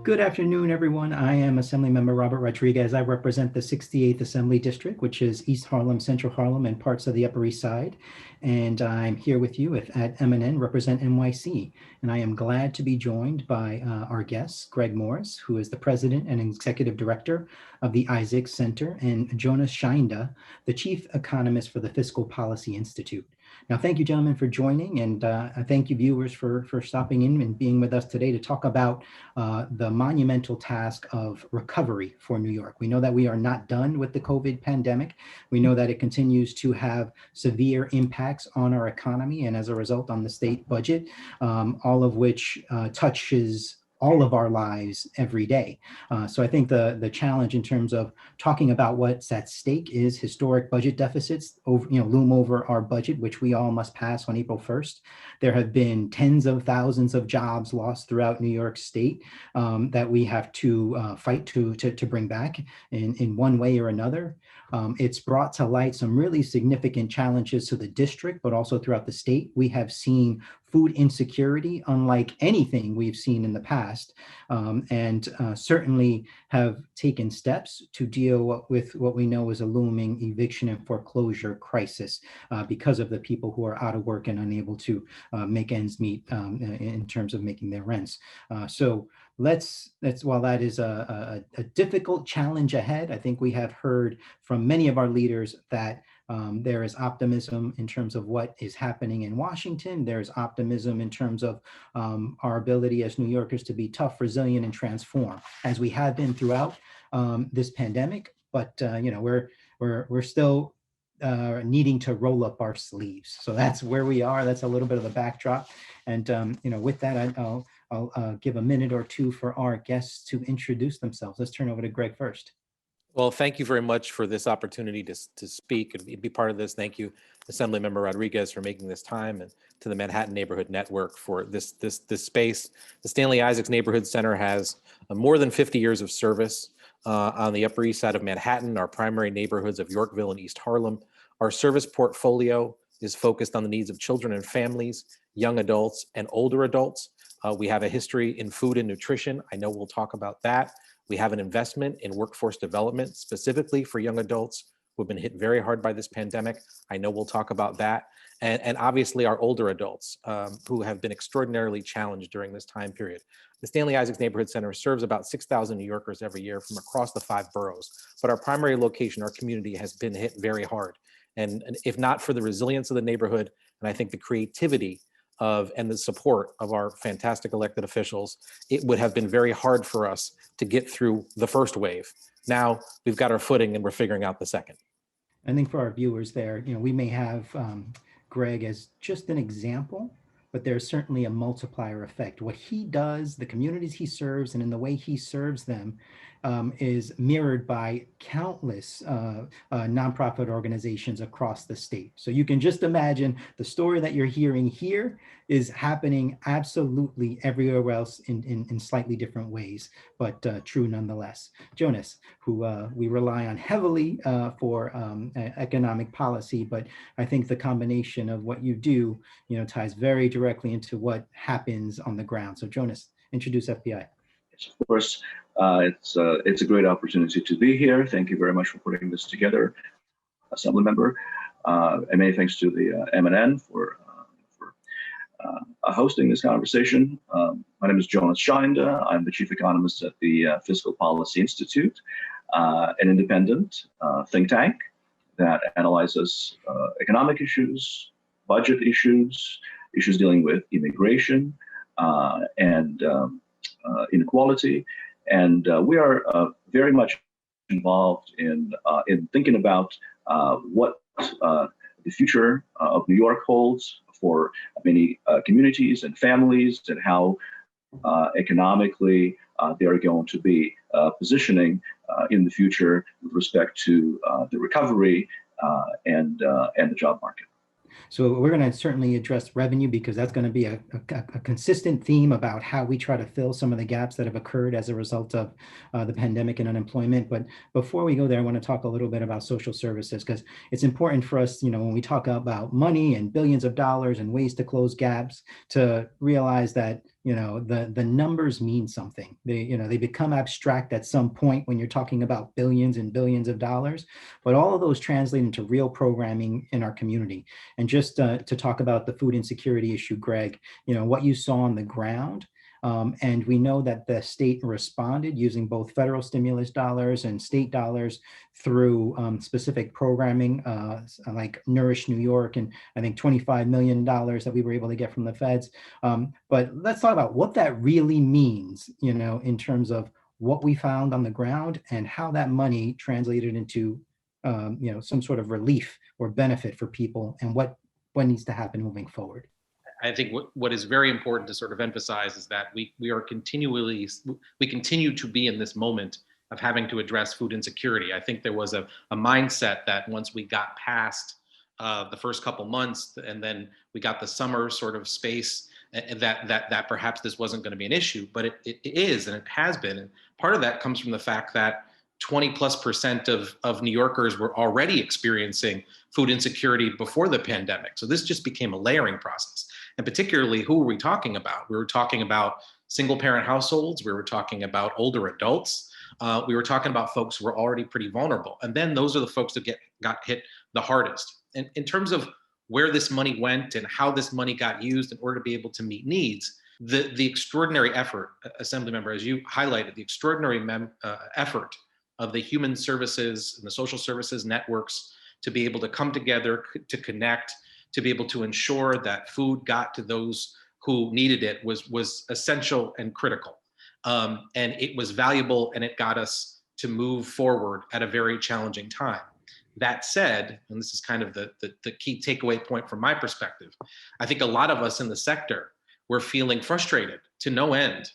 Good afternoon, everyone. I am Assemblymember Robert Rodriguez. I represent the 68th Assembly District, which is East Harlem, Central Harlem, and parts of the Upper East Side. And I'm here with you at MNN, represent NYC. And I am glad to be joined by our guests, Greg Morris, who is the President and Executive Director of the Isaacs Center, and Jonas Shaende, the Chief Economist for the Fiscal Policy Institute. Now, thank you, gentlemen, for joining, and thank you, viewers, for stopping in and being with us today to talk about the monumental task of recovery for New York. We know that we are not done with the COVID pandemic. We know that it continues to have severe impacts on our economy and, as a result, on the state budget, all of which touches all of our lives every day. So I think the challenge in terms of talking about what's at stake is historic budget deficits loom over our budget, which we all must pass on April 1st. There have been tens of thousands of jobs lost throughout New York State that we have to fight to bring back in one way or another. It's brought to light some really significant challenges to the district, but also throughout the state. We have seen food insecurity unlike anything we've seen in the past, and certainly have taken steps to deal with what we know is a looming eviction and foreclosure crisis because of the people who are out of work and unable to make ends meet in terms of making their rents. So while that is a difficult challenge ahead, I think we have heard from many of our leaders that there is optimism in terms of what is happening in Washington. There's optimism in terms of our ability as New Yorkers to be tough, resilient, and transform, as we have been throughout this pandemic. But we're still needing to roll up our sleeves. So that's where we are. That's a little bit of the backdrop. And with that, I'll give a minute or two for our guests to introduce themselves. Let's turn over to Greg first. Well, thank you very much for this opportunity to speak and be part of this. Thank you, Assemblymember Rodriguez, for making this time, and to the Manhattan Neighborhood Network for this space. The Stanley Isaacs Neighborhood Center has more than 50 years of service on the Upper East Side of Manhattan, our primary neighborhoods of Yorkville and East Harlem. Our service portfolio is focused on the needs of children and families, young adults, and older adults. We have a history in food and nutrition. I know we'll talk about that. We have an investment in workforce development specifically for young adults who have been hit very hard by this pandemic. I know we'll talk about that. And obviously our older adults who have been extraordinarily challenged during this time period. The Stanley Isaacs Neighborhood Center serves about 6,000 New Yorkers every year from across the 5 boroughs. But our primary location, our community, has been hit very hard. And if not for the resilience of the neighborhood, and I think the creativity and the support of our fantastic elected officials, it would have been very hard for us to get through the first wave. Now we've got our footing and we're figuring out the second. I think for our viewers there, we may have Greg as just an example, but there's certainly a multiplier effect. What he does, the communities he serves, and in the way he serves them is mirrored by countless nonprofit organizations across the state. So you can just imagine the story that you're hearing here is happening absolutely everywhere else in slightly different ways, but true nonetheless. Jonas, who we rely on heavily for economic policy, but I think the combination of what you do, ties very directly into what happens on the ground. So Jonas, introduce FPI. Yes, of course. It's a great opportunity to be here. Thank you very much for putting this together, Assemblymember. And many thanks to the MNN for hosting this conversation. My name is Jonas Shaende. I'm the Chief Economist at the Fiscal Policy Institute, an independent think tank that analyzes economic issues, budget issues, issues dealing with immigration and inequality. And we are very much involved in thinking about what the future of New York holds for many communities and families, and how economically they are going to be positioning in the future with respect to the recovery and the job market. So we're going to certainly address revenue, because that's going to be a consistent theme about how we try to fill some of the gaps that have occurred as a result of the pandemic and unemployment. But before we go there, I want to talk a little bit about social services, because it's important for us, when we talk about money and billions of dollars and ways to close gaps, to realize that the numbers mean something. They become abstract at some point when you're talking about billions and billions of dollars, but all of those translate into real programming in our community. And just to talk about the food insecurity issue, Greg, what you saw on the ground. And we know that the state responded using both federal stimulus dollars and state dollars through specific programming like Nourish New York, and I think $25 million that we were able to get from the feds. But let's talk about what that really means, in terms of what we found on the ground and how that money translated into, some sort of relief or benefit for people, and what needs to happen moving forward. I think what is very important to sort of emphasize is that we continue to be in this moment of having to address food insecurity. I think there was a mindset that once we got past the first couple months, and then we got the summer sort of space, that perhaps this wasn't going to be an issue, but it is, and it has been. And part of that comes from the fact that 20+% of New Yorkers were already experiencing food insecurity before the pandemic. So this just became a layering process. And particularly, who were we talking about? We were talking about single parent households. We were talking about older adults. We were talking about folks who were already pretty vulnerable. And then those are the folks that got hit the hardest. And in terms of where this money went and how this money got used in order to be able to meet needs, the extraordinary effort, Assemblymember, as you highlighted, the extraordinary effort of the human services and the social services networks to be able to come together, to connect, to be able to ensure that food got to those who needed it was essential and critical. And it was valuable, and it got us to move forward at a very challenging time. That said, and this is kind of the key takeaway point from my perspective, I think a lot of us in the sector were feeling frustrated to no end,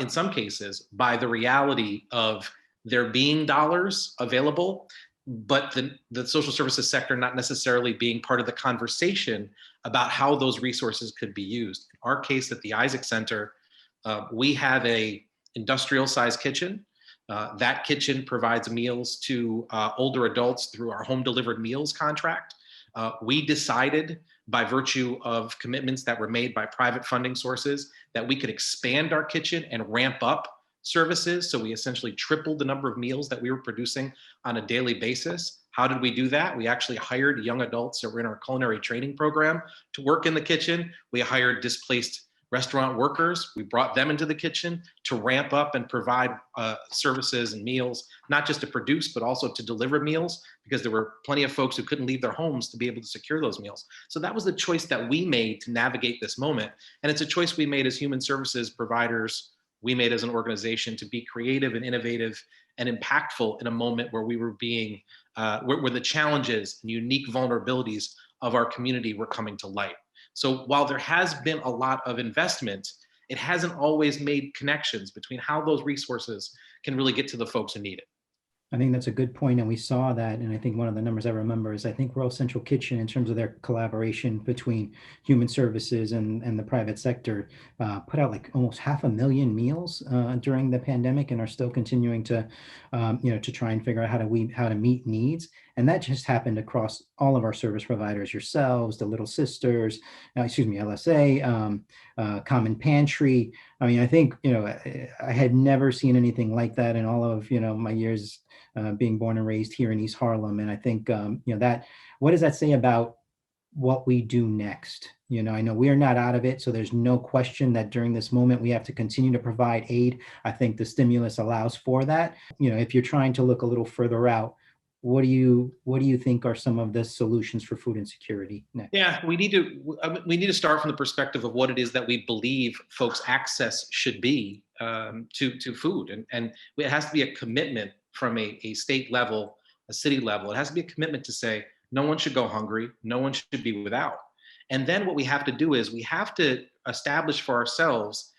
in some cases, by the reality of there being dollars available, but the social services sector not necessarily being part of the conversation about how those resources could be used. In our case at the Isaac Center, we have a industrial sized kitchen. That kitchen provides meals to older adults through our home delivered meals contract. We decided, by virtue of commitments that were made by private funding sources, that we could expand our kitchen and ramp up services. So we essentially tripled the number of meals that we were producing on a daily basis. How did we do that? We actually hired young adults that were in our culinary training program to work in the kitchen. We hired displaced restaurant workers. We brought them into the kitchen to ramp up and provide services and meals, not just to produce, but also to deliver meals, because there were plenty of folks who couldn't leave their homes to be able to secure those meals. So that was the choice that we made to navigate this moment. And it's a choice we made as human services providers. We made as an organization to be creative and innovative and impactful in a moment where we were being, where the challenges and unique vulnerabilities of our community were coming to light. So while there has been a lot of investment, it hasn't always made connections between how those resources can really get to the folks who need it. I think that's a good point, and we saw that. And I think one of the numbers I remember is I think World Central Kitchen, in terms of their collaboration between human services and the private sector, put out like almost 500,000 meals during the pandemic, and are still continuing to, to try and figure out how to meet needs. And that just happened across all of our service providers, yourselves, the Little Sisters, LSA, Common Pantry. I mean, I think, I had never seen anything like that in all of, my years being born and raised here in East Harlem. And I think, that, what does that say about what we do next? I know we are not out of it, so there's no question that during this moment we have to continue to provide aid. I think the stimulus allows for that. If you're trying to look a little further out, what do you think are some of the solutions for food insecurity next? Yeah, we need to start from the perspective of what it is that we believe folks' access should be to food, and it has to be a commitment from a state level, a city level. It has to be a commitment to say no one should go hungry, no one should be without. And then what we have to do is we have to establish for ourselves,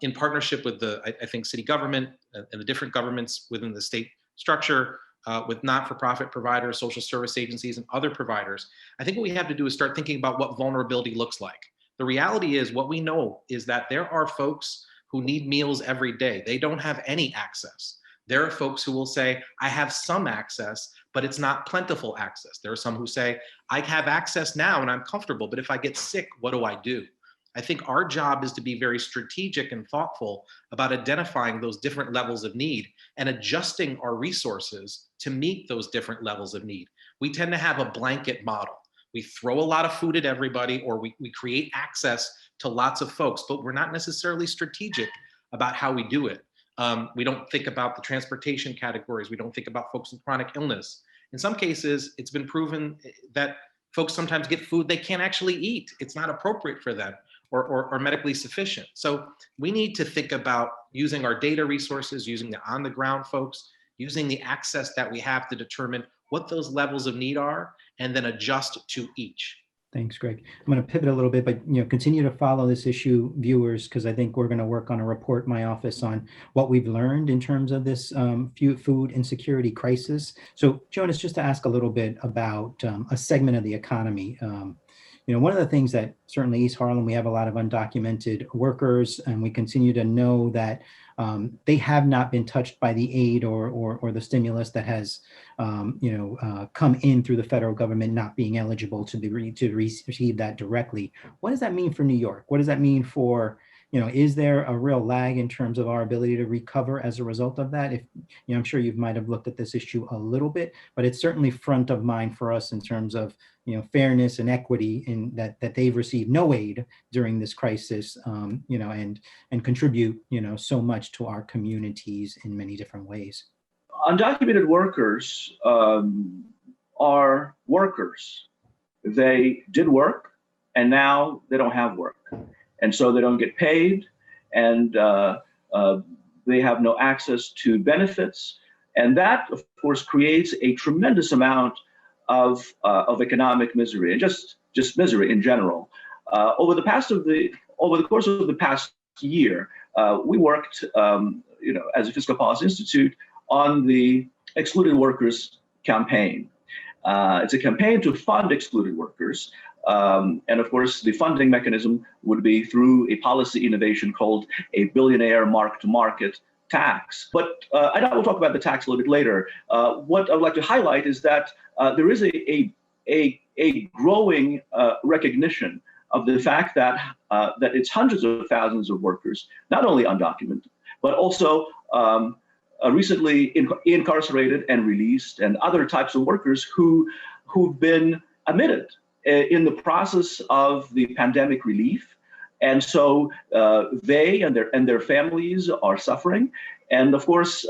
in partnership with I think city government and the different governments within the state structure, with not-for-profit providers, social service agencies, and other providers. I think what we have to do is start thinking about what vulnerability looks like. The reality is, what we know is that there are folks who need meals every day. They don't have any access. There are folks who will say, I have some access, but it's not plentiful access. There are some who say, I have access now and I'm comfortable, but if I get sick, what do I do? I think our job is to be very strategic and thoughtful about identifying those different levels of need and adjusting our resources to meet those different levels of need. We tend to have a blanket model. We throw a lot of food at everybody, or we create access to lots of folks, but we're not necessarily strategic about how we do it. We don't think about the transportation categories. We don't think about folks with chronic illness. In some cases, it's been proven that folks sometimes get food they can't actually eat. It's not appropriate for them or medically sufficient. So we need to think about using our data resources, using the on-the-ground folks, using the access that we have to determine what those levels of need are, and then adjust to each. Thanks, Greg. I'm going to pivot a little bit, but continue to follow this issue, viewers, because I think we're going to work on a report in my office on what we've learned in terms of this food insecurity crisis. So, Jonas, just to ask a little bit about a segment of the economy. One of the things that certainly East Harlem, we have a lot of undocumented workers, and we continue to know that they have not been touched by the aid or the stimulus that has come in through the federal government not being eligible to receive that directly. What does that mean for New York? What does that mean for, is there a real lag in terms of our ability to recover as a result of that? If I'm sure you might have looked at this issue a little bit, but it's certainly front of mind for us in terms of fairness and equity in that they've received no aid during this crisis, and contribute so much to our communities in many different ways. Undocumented workers are workers. They did work, and now they don't have work. And so they don't get paid, and they have no access to benefits. And that, of course, creates a tremendous amount of economic misery, and just misery in general. Over the course of the past year, we worked, as a Fiscal Policy Institute on the Excluded Workers campaign. It's a campaign to fund excluded workers. And of course, the funding mechanism would be through a policy innovation called a billionaire mark-to-market tax. But I will talk about the tax a little bit later. What I would like to highlight is that there is a growing recognition of the fact that it's hundreds of thousands of workers, not only undocumented, but also recently incarcerated and released, and other types of workers who've been admitted in the process of the pandemic relief. And so they and their families are suffering. And of course,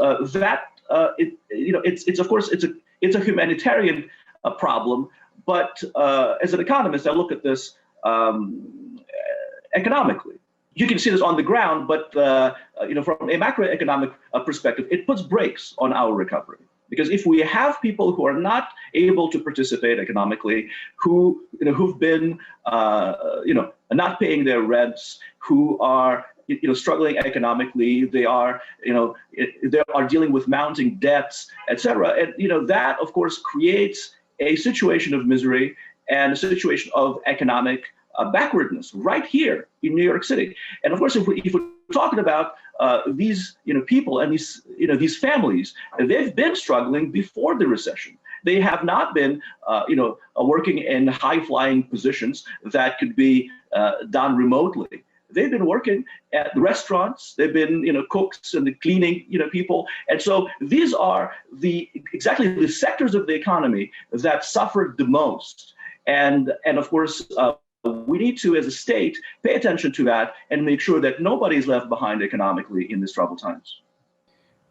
it's a humanitarian problem. But as an economist, I look at this economically. You can see this on the ground, but from a macroeconomic perspective, it puts brakes on our recovery. Because if we have people who are not able to participate economically, who've been not paying their rents, who are struggling economically, they are dealing with mounting debts, etc. And that of course creates a situation of misery and a situation of economic backwardness right here in New York City. And of course, if we're talking about these people and these families, they've been struggling before the recession. They have not been working in high-flying positions that could be done remotely. They've been working at the restaurants. They've been cooks and the cleaning people. And so these are exactly the sectors of the economy that suffered the most. And of course, we need to, as a state, pay attention to that and make sure that nobody is left behind economically in these troubled times.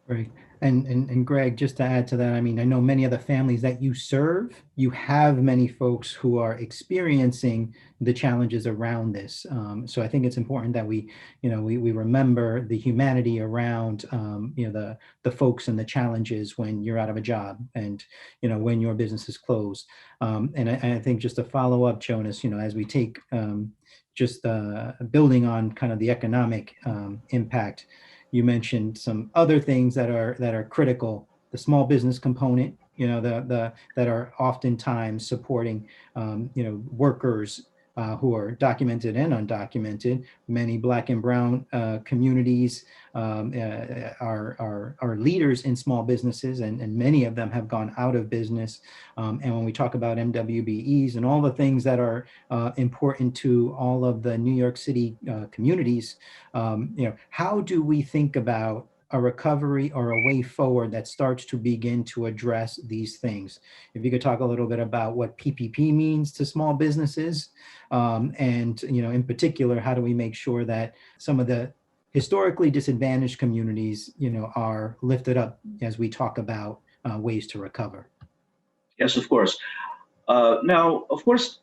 Right. And Greg, just to add to that, I mean, I know many of the families that you serve, you have many folks who are experiencing the challenges around this. So I think it's important that we remember the humanity around, the folks and the challenges when you're out of a job and, when your business is closed. And I think just to follow up, Jonas, as we take building on kind of the economic impact, you mentioned some other things that are critical. The small business component, that are oftentimes supporting, workers who are documented and undocumented. Many Black and Brown communities are leaders in small businesses, and many of them have gone out of business. And when we talk about MWBEs and all the things that are important to all of the New York City communities, how do we think about a recovery or a way forward that starts to begin to address these things? If you could talk a little bit about what PPP means to small businesses, and in particular, how do we make sure that some of the historically disadvantaged communities, are lifted up as we talk about ways to recover? Yes, of course. Now, of course,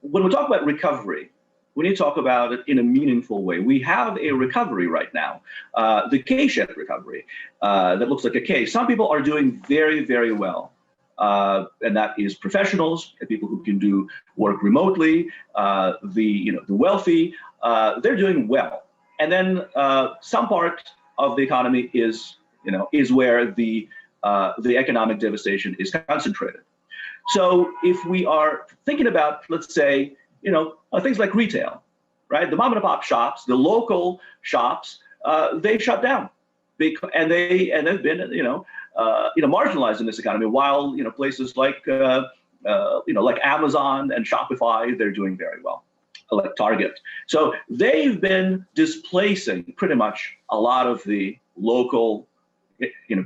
when we talk about recovery, we need to talk about it in a meaningful way. We have a recovery right now, the K-shaped recovery that looks like a K. Some people are doing very, very well. And that is professionals and people who can do work remotely, the wealthy, they're doing well. And then some part of the economy is where the economic devastation is concentrated. So if we are thinking about, let's say, things like retail, right? The mom and pop shops, the local shops, they shut down, and they've been, marginalized in this economy. While places like Amazon and Shopify, they're doing very well, like Target. So they've been displacing pretty much a lot of the local,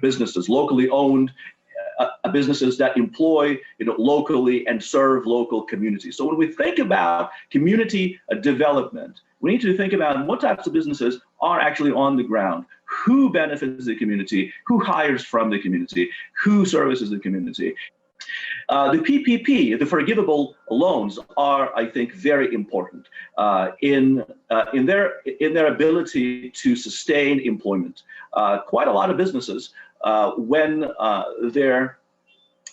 businesses, locally owned. Businesses that employ locally and serve local communities. So when we think about community development, we need to think about what types of businesses are actually on the ground, who benefits the community, who hires from the community, who services the community. The PPP, the forgivable loans, are, I think, very important in their ability to sustain employment. Quite a lot of businesses, when their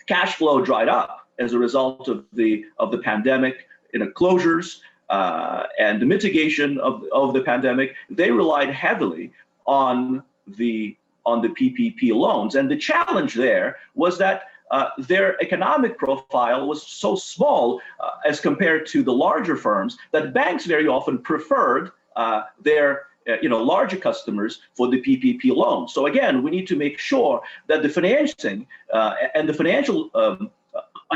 cash flow dried up as a result of the pandemic, closures and the mitigation of the pandemic, they relied heavily on the PPP loans. And the challenge there was that their economic profile was so small as compared to the larger firms that banks very often preferred their larger customers for the PPP loan. So again, we need to make sure that the financing and the financial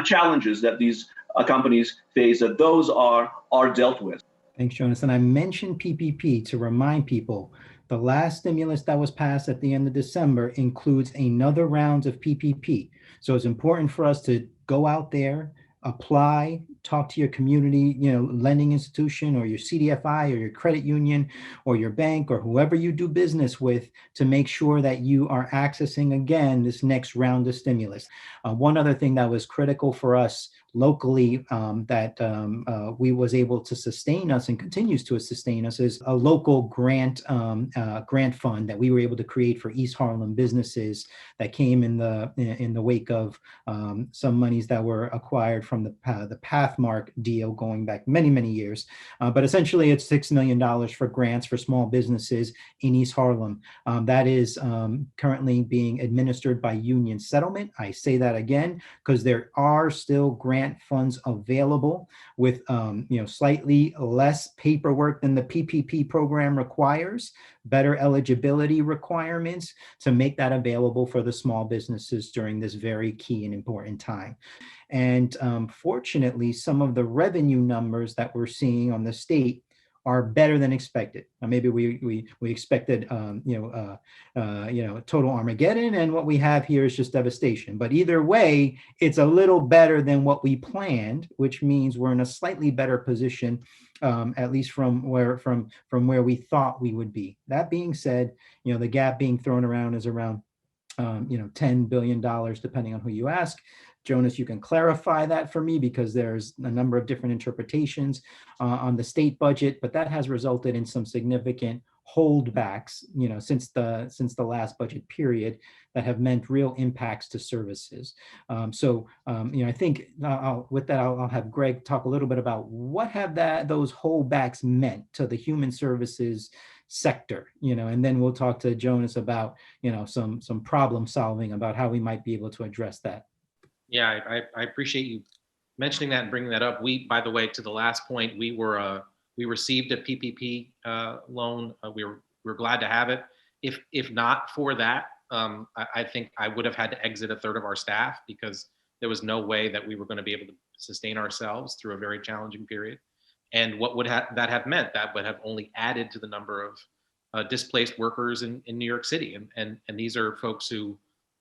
challenges that these companies face, that those are dealt with. Thanks, Jonas. And I mentioned PPP to remind people the last stimulus that was passed at the end of December includes another round of PPP. So it's important for us to go out there, apply, talk to your community, lending institution or your CDFI or your credit union or your bank or whoever you do business with to make sure that you are accessing again this next round of stimulus. One other thing that was critical for us locally that we was able to sustain us and continues to sustain us is a local grant fund that we were able to create for East Harlem businesses that came in the wake of some monies that were acquired from the Pathmark deal going back many, many years. But essentially it's $6 million for grants for small businesses in East Harlem. That is currently being administered by Union Settlement. I say that again because there are still grant funds available with slightly less paperwork than the PPP program requires, better eligibility requirements to make that available for the small businesses during this very key and important time. And fortunately, some of the revenue numbers that we're seeing on the state are better than expected. Maybe we expected total Armageddon, and what we have here is just devastation. But either way, it's a little better than what we planned, which means we're in a slightly better position, at least from where we thought we would be. That being said, the gap being thrown around is around $10 billion, depending on who you ask. Jonas, you can clarify that for me because there's a number of different interpretations on the state budget, but that has resulted in some significant holdbacks, since the last budget period that have meant real impacts to services. I think I'll have Greg talk a little bit about what have those holdbacks meant to the human services sector, and then we'll talk to Jonas about, some problem solving about how we might be able to address that. Yeah, I appreciate you mentioning that and bringing that up, we, by the way, to the last point, we received a PPP loan. We were glad to have it. If not for that, I think I would have had to exit a third of our staff, because there was no way that we were going to be able to sustain ourselves through a very challenging period. And what would that have meant? That would have only added to the number of displaced workers in New York City. And these are folks who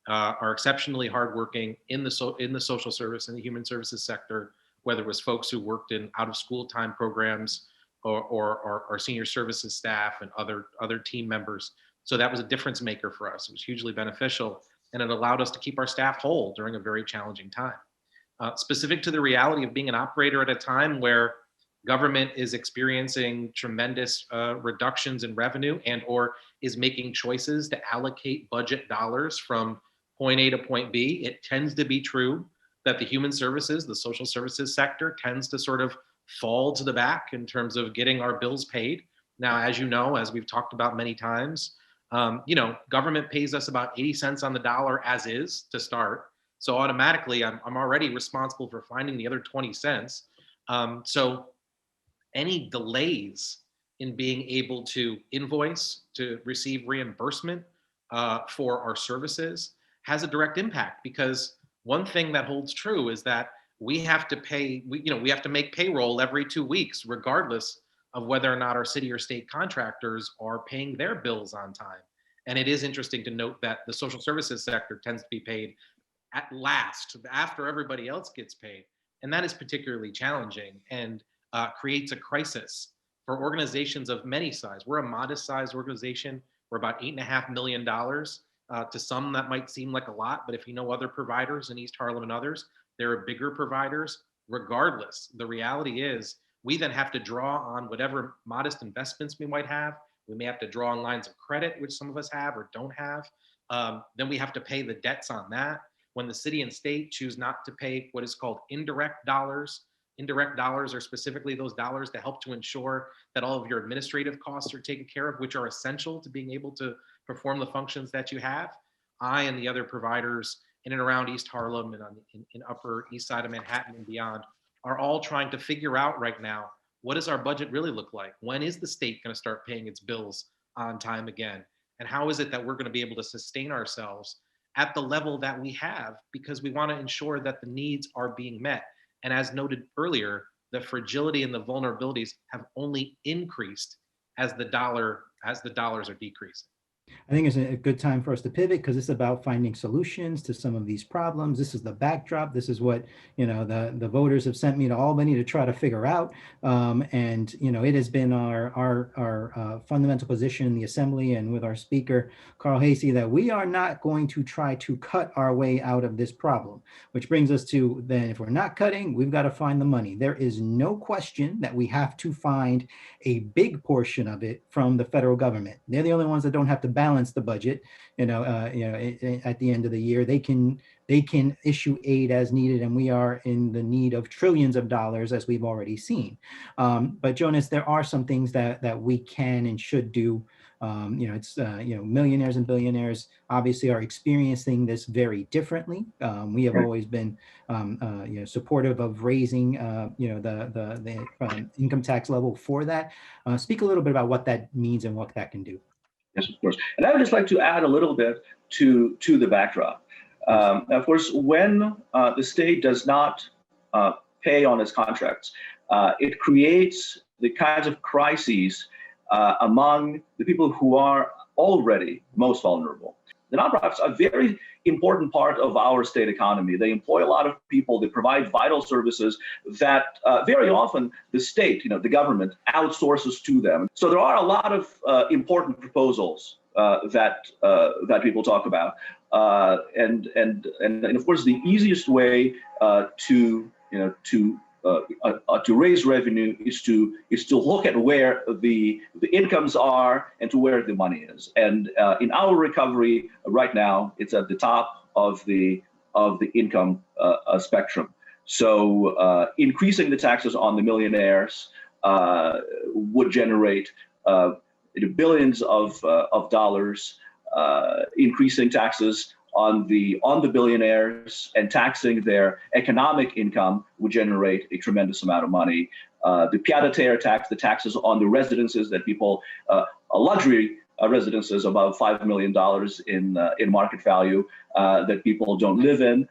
are exceptionally hardworking in the social service and the human services sector, whether it was folks who worked in out of school time programs or senior services staff and other team members. So that was a difference maker for us. It was hugely beneficial, and it allowed us to keep our staff whole during a very challenging time. Specific to the reality of being an operator at a time where government is experiencing tremendous reductions in revenue and or is making choices to allocate budget dollars from point A to point B, it tends to be true that the human services, the social services sector tends to sort of fall to the back in terms of getting our bills paid. Now, as you know, as we've talked about many times, government pays us about 80 cents on the dollar as is to start. So automatically, I'm already responsible for finding the other 20 cents. So any delays in being able to invoice, to receive reimbursement for our services has a direct impact, because one thing that holds true is that we have to pay, we have to make payroll every 2 weeks, regardless of whether or not our city or state contractors are paying their bills on time. And it is interesting to note that the social services sector tends to be paid at last, after everybody else gets paid. And that is particularly challenging and creates a crisis for organizations of many size. We're a modest sized organization. We're about $8.5 million. To some, that might seem like a lot, but if you know other providers in East Harlem and others, there are bigger providers. Regardless, the reality is we then have to draw on whatever modest investments we might have. We may have to draw on lines of credit, which some of us have or don't have. Then we have to pay the debts on that. When the city and state choose not to pay what is called indirect dollars are specifically those dollars to help to ensure that all of your administrative costs are taken care of, which are essential to being able to perform the functions that you have. I and the other providers in and around East Harlem and in Upper East Side of Manhattan and beyond are all trying to figure out right now, what does our budget really look like? When is the state going to start paying its bills on time again? And how is it that we're going to be able to sustain ourselves at the level that we have, because we want to ensure that the needs are being met. And as noted earlier, the fragility and the vulnerabilities have only increased as the dollars are decreasing. I think it's a good time for us to pivot, because it's about finding solutions to some of these problems. This is the backdrop. This is what the voters have sent me to Albany to try to figure out. And it has been our fundamental position in the Assembly and with our Speaker Carl Hasey that we are not going to try to cut our way out of this problem. Which brings us to then, if we're not cutting, we've got to find the money. There is no question that we have to find a big portion of it from the federal government. They're the only ones that don't have to balance the budget, at the end of the year. They can issue aid as needed, and we are in the need of trillions of dollars, as we've already seen. But Jonas, there are some things that we can and should do. Millionaires and billionaires obviously are experiencing this very differently. We have always been supportive of raising the income tax level for that. Speak a little bit about what that means and what that can do. Yes, of course. And I would just like to add a little bit to the backdrop. Of course, when the state does not pay on its contracts, it creates the kinds of crises among the people who are already most vulnerable. The nonprofits are a very important part of our state economy. They employ a lot of people. They provide vital services that very often the state, the government, outsources to them. So there are a lot of important proposals that people talk about, and of course the easiest way to raise revenue is to look at where the incomes are and to where the money is. And in our recovery right now, it's at the top of the income spectrum. So increasing the taxes on the millionaires would generate billions of dollars. Increasing taxes on the billionaires and taxing their economic income would generate a tremendous amount of money. The pied-à-terre tax, the taxes on the residences that people, luxury residences above $5 million in market value that people don't live in,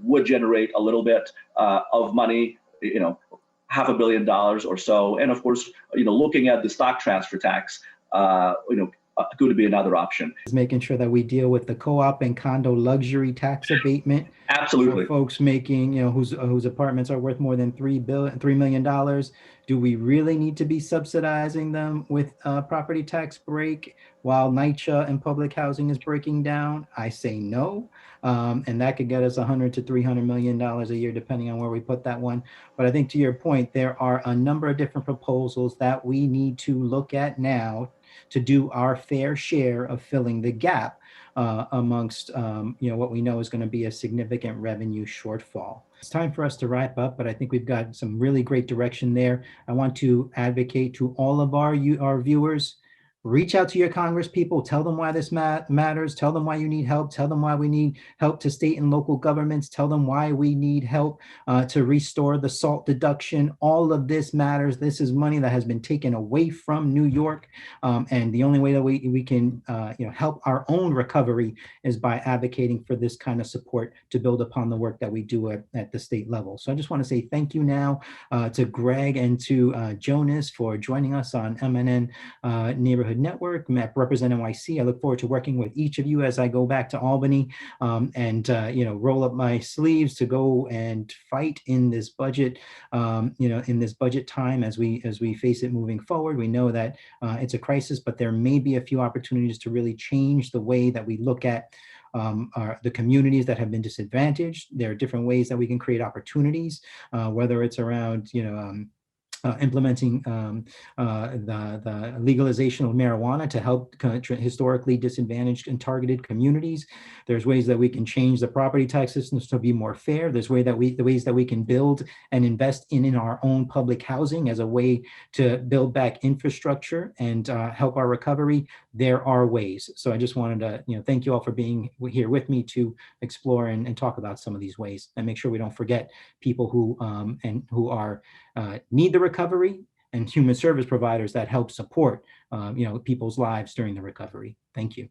would generate a little bit of money, $500 million or so. And of course, looking at the stock transfer tax, could be another option. Is making sure that we deal with the co-op and condo luxury tax abatement. Absolutely. For folks making, whose apartments are worth more than $3 million. Do we really need to be subsidizing them with a property tax break while NYCHA and public housing is breaking down? I say no. And that could get us $100 to $300 million a year, depending on where we put that one. But I think to your point, there are a number of different proposals that we need to look at now to do our fair share of filling the gap amongst what we know is going to be a significant revenue shortfall. It's time for us to wrap up, but I think we've got some really great direction there. I want to advocate to all of our viewers. Reach out to your Congress people, tell them why this matters, tell them why you need help, tell them why we need help to state and local governments, tell them why we need help to restore the SALT deduction. All of this matters. This is money that has been taken away from New York. And the only way that we can help our own recovery is by advocating for this kind of support to build upon the work that we do at the state level. So I just want to say thank you now to Greg and to Jonas for joining us on MNN Neighborhood Network, represent NYC. I look forward to working with each of you as I go back to Albany and roll up my sleeves to go and fight in this budget, in this budget time as we face it moving forward. We know that it's a crisis, but there may be a few opportunities to really change the way that we look at the communities that have been disadvantaged. There are different ways that we can create opportunities, whether it's around implementing the legalization of marijuana to help historically disadvantaged and targeted communities. There's ways that we can change the property tax systems to be more fair. There's the ways that we can build and invest in our own public housing as a way to build back infrastructure and help our recovery. There are ways. So I just wanted to thank you all for being here with me to explore and talk about some of these ways and make sure we don't forget people who are need the recovery and human service providers that help support people's lives during the recovery. Thank you.